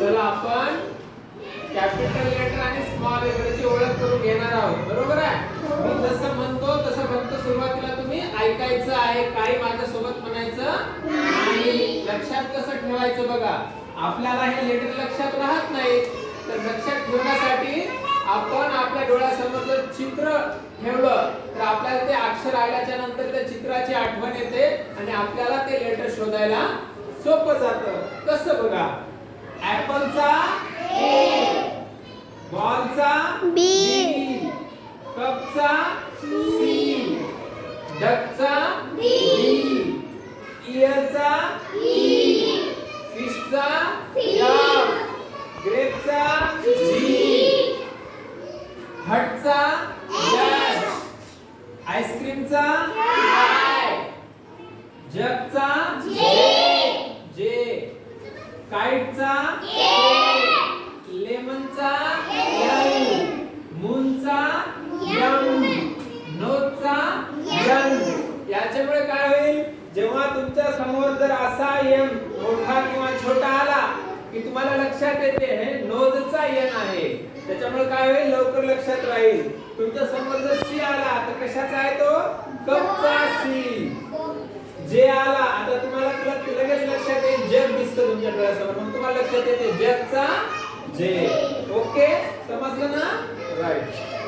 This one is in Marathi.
चला आपण कॅपिटल लेटर आणि स्मॉल लेटरची ओळख करून घेणार आहोत. बरोबर आहे? मी जसं म्हणतो तसं फक्त सुरुवातीला तुम्ही ऐकायचं आहे, काही माझ्या सोबत म्हणायचं नाही. लक्षात कसं ठेवायचं बघा. आपल्याला हे लेटर लक्षात राहत नाही, तर लक्षात ठेवण्यासाठी आपण आपल्या डोळ्यासमोर जर चित्र ठेवलं तर आपल्याला ते अक्षर आल्याच्या नंतर त्या चित्राची आठवण येते आणि आपल्याला ते लेटर शोधायला सोपं जातं. कसं बघा. ऍपलचा ए, बॉलचा बी, कपचा सी, डकचा डी, इयरचा ई, फिशचा एफ, ग्रेपचा जी, हटचा एच, आईस्क्रीमचा आय, जगचा जे, काइटचा के, लेमनचा एल, मूनचा एम, नोजचा एन. याच्यामुळे काय होईल, जेव्हा तुमच्या समोर जर असा एम मोठा किंवा छोटा आला की तुम्हाला लक्षात येते हे नोजचा एन आहे. त्याच्यामुळे काय होईल, लवकर लक्षात राहील. तुमच्या समोर जर सी आला तर कशाचा आहे तो, कपचा सी. जे आला आता तुम्हाला लगेच लक्षात येईल, जग दिसतं तुमच्या डोळ्यासमोर, मग तुम्हाला लक्षात येते जगचा जे. ओके, समजलं ना? राईट.